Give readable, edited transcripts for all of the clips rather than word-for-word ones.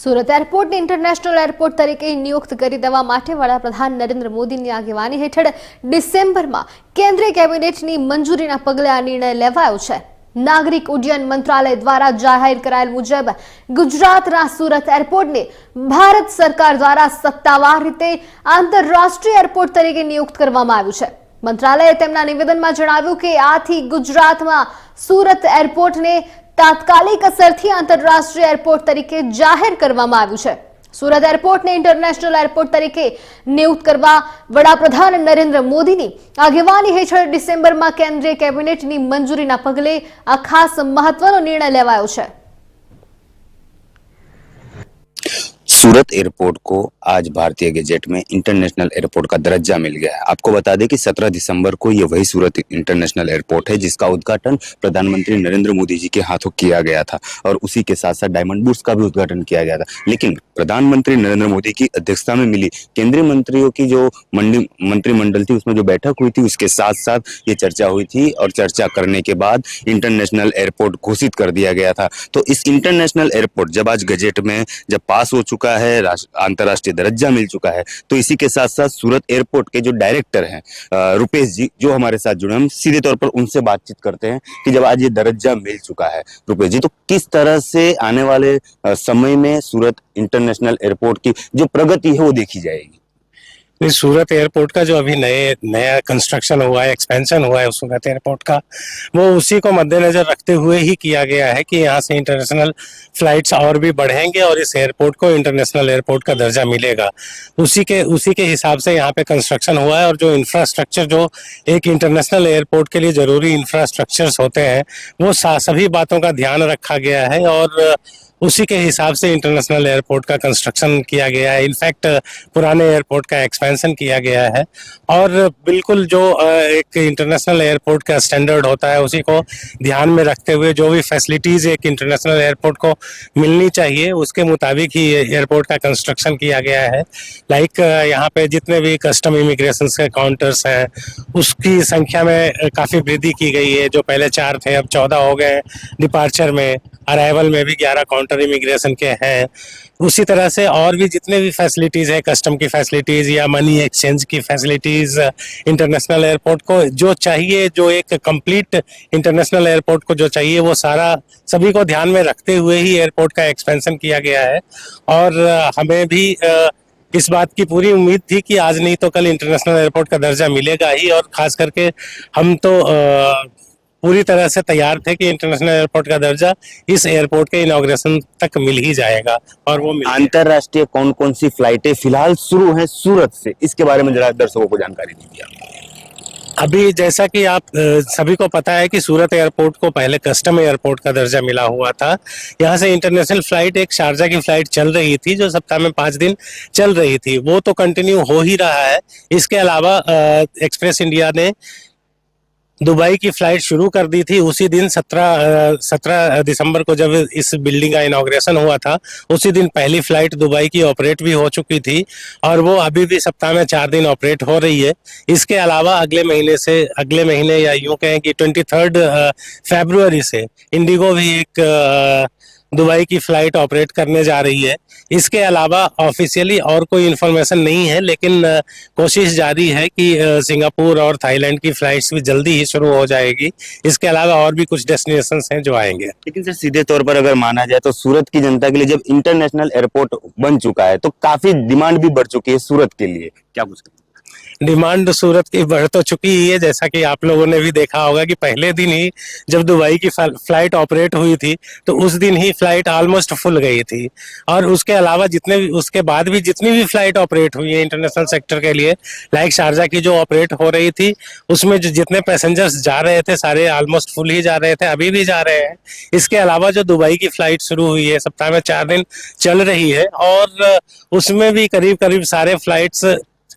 Surat એરપોર્ટને international airport તરીકે નિયુક્ત કરી દેવા માટે વડાપ્રધાન નરેન્દ્ર મોદીની આગેવાની હેઠળ ડિસેમ્બરમાં કેન્દ્રીય કેબિનેટની મંજૂરીના પગલે આ નિર્ણય લેવાયો છે। નાગરિક ઉડ્ડયન મંત્રાલય દ્વારા જાહેર કરાયેલ મુજબ ગુજરાતના સુરત એરપોર્ટને ભારત સરકાર દ્વારા સત્તાવાર રીતે આંતરરાષ્ટ્રીય એરપોર્ટ તરીકે નિયુક્ત કરવામાં આવ્યું છે। મંત્રાલયે તેમના નિવેદનમાં જણાવ્યું કે આથી ગુજરાતમાં સુરત એરપોર્ટને તાત્કાલિક असरથી આંતરરાષ્ટ્રીય એરપોર્ટ તરીકે જાહેર કરવામાં આવ્યું છે। સુરત એરપોર્ટને ઇન્ટરનેશનલ એરપોર્ટ તરીકે નિયુક્ત કરવા વડાપ્રધાન નરેન્દ્ર મોદીની આગેવાની હેઠળ ડિસેમ્બરમાં કેન્દ્રીય કેબિનેટની મંજૂરીના પગલે આ ખાસ મહત્વનો નિર્ણય લેવાયો છે। सूरत एयरपोर्ट को आज भारतीय गजेट में इंटरनेशनल एयरपोर्ट का दर्जा मिल गया है। आपको बता दें कि 17 दिसंबर को ये वही सूरत इंटरनेशनल एयरपोर्ट है जिसका उद्घाटन प्रधानमंत्री नरेंद्र मोदी जी के हाथों किया गया था और उसी के साथ साथ डायमंड बुर्ज का भी उद्घाटन किया गया था। लेकिन प्रधानमंत्री नरेंद्र मोदी की अध्यक्षता में मिली केंद्रीय मंत्रियों की जो मंत्रिमंडल थी उसमें जो बैठक हुई थी उसके साथ साथ ये चर्चा हुई थी और चर्चा करने के बाद इंटरनेशनल एयरपोर्ट घोषित कर दिया गया था। तो इस इंटरनेशनल एयरपोर्ट जब आज गजेट में जब पास हो चुका है, अंतर्राष्ट्रीय दर्जा मिल चुका है, तो इसी के साथ साथ सूरत एयरपोर्ट के जो डायरेक्टर हैं रुपेश जी जो हमारे साथ जुड़े, हम सीधे तौर पर उनसे बातचीत करते हैं कि जब आज ये दर्जा मिल चुका है रुपेश जी, तो किस तरह से आने वाले समय में सूरत इंटरनेशनल एयरपोर्ट की जो प्रगति है वो देखी जाएगी। सूरत एयरपोर्ट का जो अभी नया कंस्ट्रक्शन हुआ है, एक्सपेंशन हुआ है सूरत एयरपोर्ट का, वो उसी को मद्देनजर रखते हुए ही किया गया है कि यहाँ से इंटरनेशनल फ्लाइट्स और भी बढ़ेंगे और इस एयरपोर्ट को इंटरनेशनल एयरपोर्ट का दर्जा मिलेगा। उसी के हिसाब से यहाँ पे कंस्ट्रक्शन हुआ है और जो इंफ्रास्ट्रक्चर जो एक इंटरनेशनल एयरपोर्ट के लिए जरूरी इंफ्रास्ट्रक्चर्स होते हैं वो सभी बातों का ध्यान रखा गया है और उसी के हिसाब से इंटरनेशनल एयरपोर्ट का कंस्ट्रक्शन किया गया है। इनफैक्ट पुराने एयरपोर्ट का एक्सपेंशन किया गया है और बिल्कुल जो एक इंटरनेशनल एयरपोर्ट का स्टैंडर्ड होता है उसी को ध्यान में रखते हुए जो भी फैसिलिटीज एक इंटरनेशनल एयरपोर्ट को मिलनी चाहिए उसके मुताबिक ही एयरपोर्ट का कंस्ट्रक्शन किया गया है। लाइक यहाँ पे जितने भी कस्टम इमिग्रेशन के काउंटर्स हैं उसकी संख्या में काफ़ी वृद्धि की गई है। जो पहले 4 थे अब 14 हो गए। डिपार्चर में, अराइवल में भी 11 काउंटर इमिग्रेशन के हैं। उसी तरह से और भी जितने भी फैसिलिटीज़ है, कस्टम की फैसिलिटीज़ या मनी एक्सचेंज की फैसिलिटीज़, इंटरनेशनल एयरपोर्ट को जो चाहिए, जो एक कंप्लीट इंटरनेशनल एयरपोर्ट को जो चाहिए वो सारा सभी को ध्यान में रखते हुए ही एयरपोर्ट का एक्सपेंशन किया गया है। और हमें भी इस बात की पूरी उम्मीद थी कि आज नहीं तो कल इंटरनेशनल एयरपोर्ट का दर्जा मिलेगा ही और ख़ास करके हम तो पूरी तरह से तैयार थे कि इंटरनेशनल एयरपोर्ट का दर्जा इस एयरपोर्ट के इनॉग्रेशन तक मिल ही जाएगा और वो अंतरराष्ट्रीय कौन कौन सी फ्लाइटें फिलहाल शुरू हैं सूरत से, इसके बारे में जरा दर्शकों को जानकारी दीजिए। अभी जैसा कि आप सभी को पता है कि सूरत एयरपोर्ट को पहले कस्टम एयरपोर्ट का दर्जा मिला हुआ था। यहाँ से इंटरनेशनल फ्लाइट एक शारजा की फ्लाइट चल रही थी जो सप्ताह में 5 दिन चल रही थी, वो तो कंटिन्यू हो ही रहा है। इसके अलावा एक्सप्रेस इंडिया ने दुबई की फ्लाइट शुरू कर दी थी। उसी दिन 17 दिसंबर को जब इस बिल्डिंग का इनॉग्रेशन हुआ था उसी दिन पहली फ्लाइट दुबई की ऑपरेट भी हो चुकी थी और वो अभी भी सप्ताह में 4 दिन ऑपरेट हो रही है। इसके अलावा अगले महीने या यूँ कहें कि 23 फरवरी से इंडिगो भी एक दुबई की फ्लाइट ऑपरेट करने जा रही है। इसके अलावा ऑफिशियली और कोई इन्फॉर्मेशन नहीं है, लेकिन कोशिश जारी है कि सिंगापुर और थाईलैंड की फ्लाइट्स भी जल्दी ही शुरू हो जाएगी। इसके अलावा और भी कुछ डेस्टिनेशंस हैं जो आएंगे। लेकिन सर सीधे तौर पर अगर माना जाए तो सूरत की जनता के लिए जब इंटरनेशनल एयरपोर्ट बन चुका है तो काफी डिमांड भी बढ़ चुकी है सूरत के लिए, क्या कुछ डिमांड सूरत की बढ़ तो चुकी ही है। जैसा कि आप लोगों ने भी देखा होगा कि पहले दिन ही जब दुबई की फ्लाइट ऑपरेट हुई थी तो उस दिन ही फ्लाइट ऑलमोस्ट फुल गई थी और उसके अलावा उसके बाद भी जितनी भी फ्लाइट ऑपरेट हुई है इंटरनेशनल सेक्टर के लिए, लाइक शारजा की जो ऑपरेट हो रही थी उसमें जो जितने पैसेंजर्स जा रहे थे सारे ऑलमोस्ट फुल ही जा रहे थे, अभी भी जा रहे हैं। इसके अलावा जो दुबई की फ्लाइट शुरू हुई है सप्ताह में 4 दिन चल रही है और उसमें भी करीब सारे फ्लाइट्स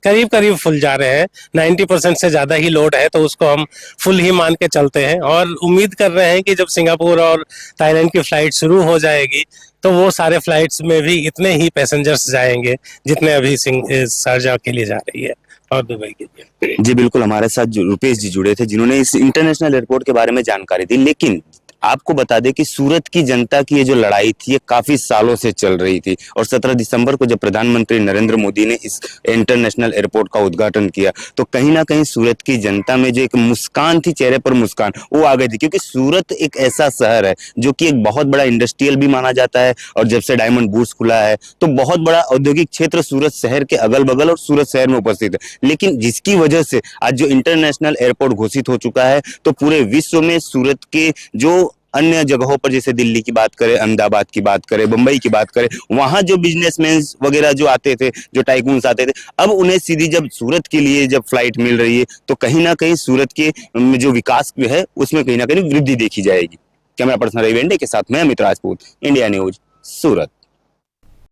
करीब फुल जा रहे हैं। 90% से ज़्यादा ही लोड है तो उसको हम फुल ही मान के चलते हैं और उम्मीद कर रहे हैं कि जब सिंगापुर और थाईलैंड की फ्लाइट शुरू हो जाएगी तो वो सारे फ्लाइट्स में भी इतने ही पैसेंजर्स जाएंगे जितने अभी शारजा के लिए जा रही है और दुबई के लिए। जी बिल्कुल, हमारे साथ रुपेश जी जुड़े थे जिन्होंने इस इंटरनेशनल एयरपोर्ट के बारे में जानकारी दी। लेकिन आपको बता दें कि सूरत की जनता की ये जो लड़ाई थी ये काफी सालों से चल रही थी और 17 दिसंबर को जब प्रधानमंत्री नरेंद्र मोदी ने इस इंटरनेशनल एयरपोर्ट का उद्घाटन किया तो कहीं ना कहीं सूरत की जनता में जो एक मुस्कान थी, चेहरे पर मुस्कान वो आ गई थी, क्योंकि सूरत एक ऐसा शहर है जो कि एक बहुत बड़ा इंडस्ट्रियल भी माना जाता है और जब से डायमंड बुर्स खुला है तो बहुत बड़ा औद्योगिक क्षेत्र सूरत शहर के अगल बगल और सूरत शहर में उपस्थित है। लेकिन जिसकी वजह से आज जो इंटरनेशनल एयरपोर्ट घोषित हो चुका है तो पूरे विश्व में सूरत के जो अन्य जगहों पर, जैसे दिल्ली की बात करें, अहमदाबाद की बात करें, मुंबई की बात करें, वहां जो बिजनेसमैन वगैरह जो आते थे, जो टाइकून्स आते थे, अब उन्हें सीधी जब सूरत के लिए जब फ्लाइट मिल रही है तो कहीं ना कहीं सूरत के जो विकास है उसमें कहीं ना कहीं वृद्धि देखी जाएगी। कैमरा पर्सन रवि वेंडे के साथ मैं अमित राजपूत, इंडिया न्यूज, सूरत।